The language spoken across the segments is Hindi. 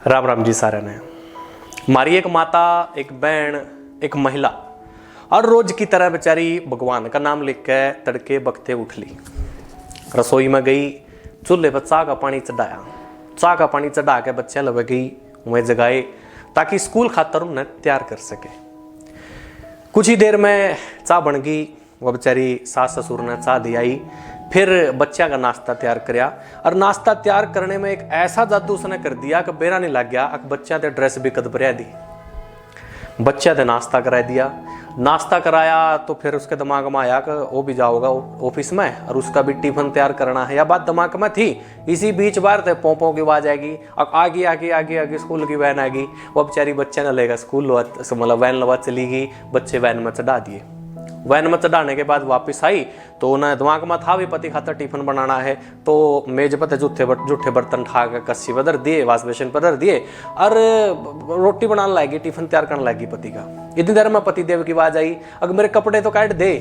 राम राम जी सारे ने। हमारी एक माता, एक बहन, एक महिला और रोज की तरह बेचारी भगवान का नाम लिख के तड़के बखते उठ ली, रसोई में गई, चूल्हे पर चाह का पानी चढ़ाया, चाह का पानी चढ़ा के बच्चे लगे गई उन्हें जगाए ताकि स्कूल खातर उन्हें तैयार कर सके। कुछ ही देर में चाह बन गई, वह बेचारी सास ससुर ने चाह दी आई, फिर बच्चा का नाश्ता तैयार कराया और नाश्ता तैयार करने में एक ऐसा जादू उसने कर दिया कि बेरा नहीं लग गया। बच्चा ते ड्रेस भी कद भरिया दी, बच्चा ते नाश्ता करा दिया। नाश्ता कराया तो फिर उसके दिमाग में आया कि वो भी जाओगा ऑफिस में और उसका भी टिफिन तैयार करना है। या बात दिमाग में थी, इसी बीच बार थे पोंपों की आवाज आएगी, आगे आगे आगे आगे स्कूल की वैन आएगी। वो बेचारी बच्चे न लेगा स्कूल, मतलब वैन लवा चली गई, बच्चे वैन में चढ़ा दिए। वैन में चढ़ाने के बाद वापस आई तो उन्हें दिमाग में था भी पति खातर टिफिन बनाना है, तो मेज पर जूठे बर्तन ठा के कस्सी पर धर दिए, वाश बेसिन पर धर दिए और रोटी बनाने लगी, टिफिन तैयार करने लगी पति का। इतनी देर में पति देव की आवाज आई, अगर मेरे कपड़े तो काट दे।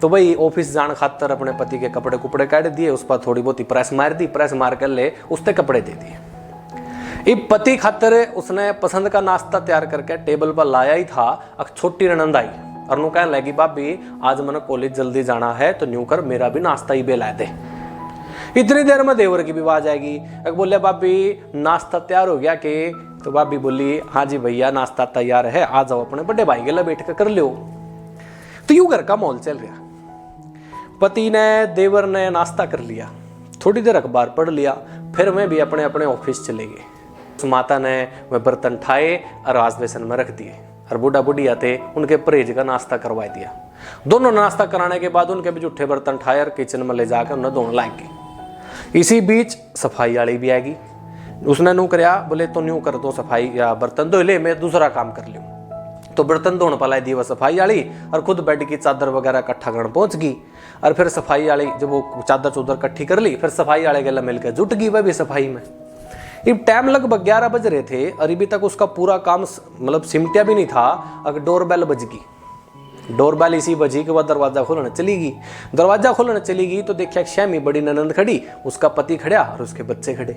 तो भाई ऑफिस जाने खातर अपने पति के कपड़े कुपड़े काट दिए, उस पर थोड़ी बहुत प्रेस मार दी, प्रेस मार कर ले उसने कपड़े दे दिए। इब पति खातर उसने पसंद का नाश्ता तैयार करके टेबल पर लाया ही था, एक छोटी ननंद आई और नु कहने लगी, भाभी आज मैंने कॉलेज जल्दी जाना है तो न्यू कर मेरा भी नाश्ता ही बेला दे। इतनी देर में देवर की भी आवाज आएगी, बोले भाभी नाश्ता तैयार हो गया के? तो भाभी बोली, हाँ जी भैया नाश्ता तैयार है, आ जाओ अपने बड़े भाई के लिए बैठ कर लो। तो यूं घर का माहौल चल रहा। पति ने देवर ने नाश्ता कर लिया, थोड़ी देर अखबार पढ़ लिया, फिर मैं भी अपने अपने ऑफिस चले गए। उस माता ने वह बर्तन ठाए और वाश बेसिन में रख दिए और बूढ़ा बुढ़िया थे उनके परहेज का नाश्ता करवा दिया। दोनों नाश्ता कराने के बाद उनके भी जूठे बर्तन ठाए और किचन में ले जाकर उन्हें धोने लग गए। इसी बीच सफाई वाली भी आएगी, उसने नू कराया, बोले तो न्यू कर दो सफाई या बर्तन धो ले, मैं दूसरा काम कर लूँ। तो बर्तन धोने पलाई दी वह सफाई वाली और खुद बेड की चादर वगैरह इकट्ठा करने पहुंच गई। और फिर सफाई वाली जब वो चादर चौदर इकट्ठी कर ली, फिर सफाई वाले गला मिलकर जुट गई वह भी सफाई में। इब टाइम लगभग 11 बज रहे थे और अभी तक उसका पूरा काम मतलब सिमटिया भी नहीं था। अगर डोरबेल बज गई, डोरबेल इसी बजी कि वह दरवाजा खोलने चली गई। दरवाजा खोलने चली गई तो देखा एक श्यामी बड़ी ननंद खड़ी, उसका पति खड़ा और उसके बच्चे खड़े।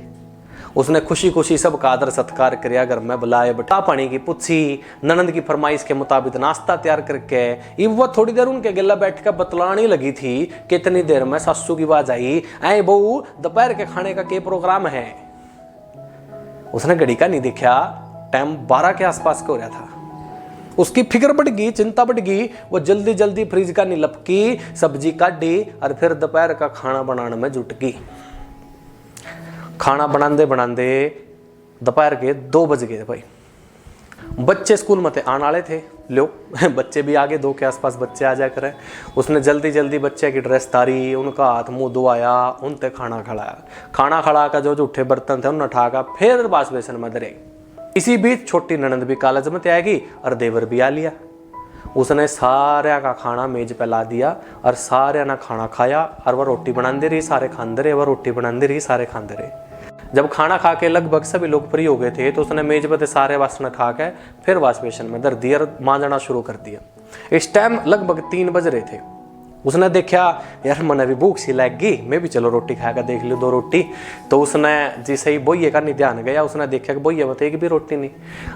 उसने खुशी खुशी सबका आदर सत्कार किया, घर में बुलाए, बटा पानी की पूछी, ननंद की फरमाइश के मुताबिक नाश्ता तैयार करके इब वह थोड़ी देर उनके गला बैठ कर बतलाने लगी थी। कितनी देर में सासू की आवाज आई, ऐ बहू दोपहर के खाने का क्या प्रोग्राम है? उसने घड़ी का नहीं देखा, टाइम 12 के आसपास का हो रहा था। उसकी फिक्र बढ़ गई, चिंता बढ़ गई। वो जल्दी जल्दी फ्रिज का निलपकी, सब्जी काटी और फिर दोपहर का खाना बनाने में जुट गई। खाना बनाते बनाते दोपहर के 2 बज गए भाई। बच्चे स्कूल में थे, आने वाले थे, लो बच्चे भी आगे 2 के आसपास बच्चे आ जा करें। उसने जल्दी जल्दी बच्चे की ड्रेस तारी, उनका हाथ मुंह धोआया, उनते खाना खिलाया। खाना खिला कर जो जूठे बर्तन थे उन्हें उठा कर फिर वाश बेसिन में धरे। इसी बीच छोटी ननंद भी कॉलेज में आएगी और देवर भी आ लिया। उसने सारे का खाना मेज पे ला दिया और सारे ने खाना खाया और वह रोटी बनाते रही, सारे खाते रहे, वह रोटी बनाते रही, सारे खाते रहे। जब खाना खा के लगभग सभी लोग फ्री हो गए थे तो उसने मेज पर सारे वासन उठा के फिर वाश बेसिन में धर दिया और मांजना शुरू कर दिया। इस टाइम लगभग 3 बज रहे थे। उसने देखा यार मन भी भूख सी लग गई, मैं भी चलो रोटी खा कर देख लूँ 2 रोटी। तो उसने जैसे ही बोइये का नहीं ध्यान गया, उसने देखा कि बोइये में तो एक भी रोटी नहीं।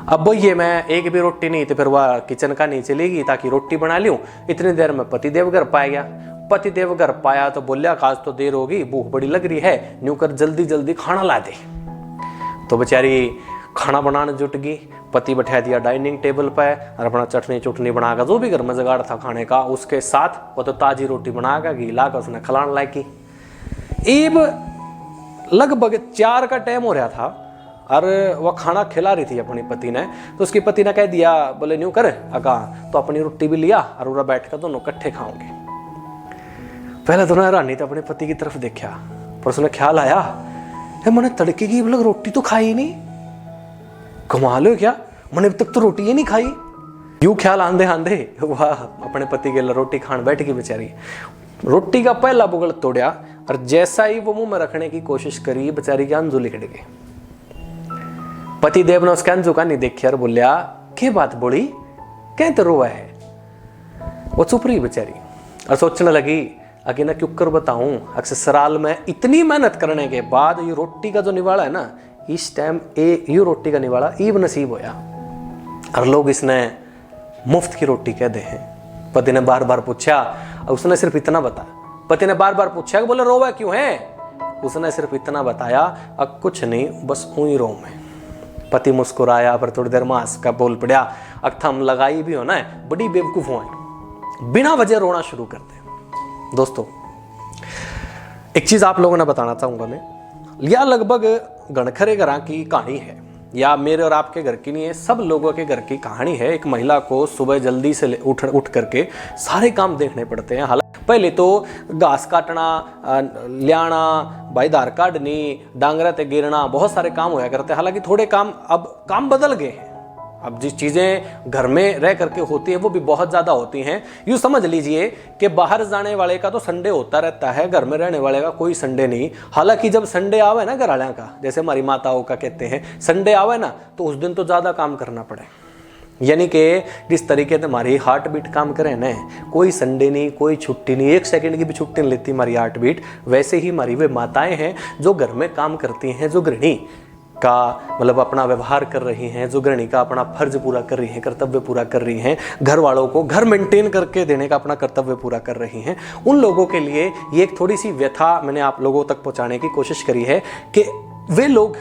अब बोइये में एक भी रोटी नहीं तो फिर वह किचन का नहीं चलेगी ताकि रोटी बना लूँ। इतनी देर में पति देव घर पाया गया। पति देव घर पाया तो बोलिया आज तो देर होगी, भूख बड़ी लग रही है, न्यू कर जल्दी जल्दी खाना ला दे। तो बेचारी खाना बनाने जुट गई। पति बैठा दिया डाइनिंग टेबल पर और अपना चटनी चुटनी बनाकर जो भी घर में जुगाड़ था खाने का उसके साथ वो तो ताजी रोटी बनाकर घी लाकर उसने खिलाने लायकी। इब लगभग 4 का टाइम हो रहा था और वह खाना खिला रही थी अपनी पति ने। तो उसकी पति ने कह दिया, बोले न्यू कर अका तो अपनी रोटी भी लिया और उरा बैठ कर दोनों इकट्ठे खाओगे। पहले दोनों हैरानी तो अपने पति की तरफ देखा, पर उसने ख्याल आया मैंने तड़के की मतलब रोटी तो खाई नहीं, कमाल हो क्या, मैंने अब तक तो रोटी ही नहीं खाई। यूं ख्याल आंधे आंधे वह अपने पति के लिए रोटी खान बैठ गई। बेचारी रोटी का पहला बुगल तोड़ा और जैसा ही वो मुंह में रखने की कोशिश करी, बेचारी की अंजू लिकट गई। पति देव ने उसके अंजू का नहीं देखा और बोलिया, क्या बात बोली, क्या तो रोवा है? वो चुप रही बेचारी और सोचने लगी आगे ना क्यों कर बताऊं, अक्सर सराल में इतनी मेहनत करने के बाद ये रोटी का जो निवाला है ना, इस टाइम ए यू रोटी का निवाड़ा ईब नसीब होया और लोग इसने मुफ्त की रोटी कह दे हैं। पति ने बार बार पूछा, उसने सिर्फ इतना बताया। पति ने बार बार पूछा कि बोले रोवा क्यों है? उसने सिर्फ इतना बताया, अब कुछ नहीं, बस ऊँही रो में। पति मुस्कुराया, पर थोड़ी देर में हंस का बोल पड़ा, अब थम लगाई भी हो ना, बड़ी बेवकूफ हो, बिना वजह रोना शुरू कर दे। दोस्तों एक चीज आप लोगों ने बताना चाहूंगा मैं, यह लगभग गणखरे घरा की कहानी है, या मेरे और आपके घर की नहीं है, सब लोगों के घर की कहानी है। एक महिला को सुबह जल्दी से उठ करके सारे काम देखने पड़ते हैं। हालांकि पहले तो घास काटना, लियाना, भाई धार काटनी, डांगरा ते गिरना, बहुत सारे काम होया करते हैं। हालांकि थोड़े काम अब काम बदल गए हैं। अब जिस चीज़ें घर में रह करके होती हैं वो भी बहुत ज़्यादा होती हैं। यूँ समझ लीजिए कि बाहर जाने वाले का तो संडे होता रहता है, घर में रहने वाले का कोई संडे नहीं। हालांकि जब संडे आवे ना घर वाले का, जैसे हमारी माताओं का कहते हैं, संडे आवे ना तो उस दिन तो ज़्यादा काम करना पड़े। यानी कि जिस तरीके से हमारी हार्ट बीट काम करे ना, कोई संडे नहीं, कोई छुट्टी नहीं, 1 सेकंड की भी छुट्टी नहीं लेती हमारी हार्ट बीट, वैसे ही हमारी वे माताएँ हैं जो घर में काम करती हैं, जो गृहिणी का मतलब अपना व्यवहार कर रही हैं, जो गृहिणी का अपना फर्ज पूरा कर रही हैं, कर्तव्य पूरा कर रही हैं, घर वालों को घर मेंटेन करके देने का अपना कर्तव्य पूरा कर रही हैं, उन लोगों के लिए ये एक थोड़ी सी व्यथा मैंने आप लोगों तक पहुंचाने की कोशिश करी है कि वे लोग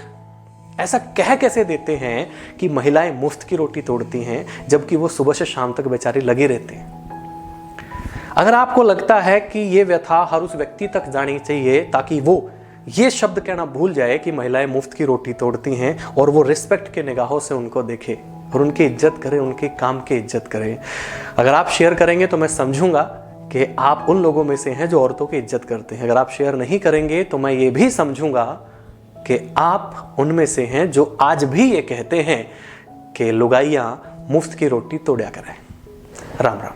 ऐसा कह कैसे देते हैं कि महिलाएं मुफ्त की रोटी तोड़ती हैं, जबकि वो सुबह से शाम तक बेचारी लगी रहती हैं। अगर आपको लगता है कि ये व्यथा हर उस व्यक्ति तक जानी चाहिए ताकि वो ये शब्द कहना भूल जाए कि महिलाएं मुफ्त की रोटी तोड़ती हैं, और वो रिस्पेक्ट के निगाहों से उनको देखे और उनकी इज्जत करे, उनके काम की इज्जत करे, अगर आप शेयर करेंगे तो मैं समझूंगा कि आप उन लोगों में से हैं जो औरतों की इज्जत करते हैं। अगर आप शेयर नहीं करेंगे तो मैं ये भी समझूंगा कि आप उनमें से हैं जो आज भी ये कहते हैं कि लुगाइयाँ मुफ्त की रोटी तोड़ा करें। राम राम।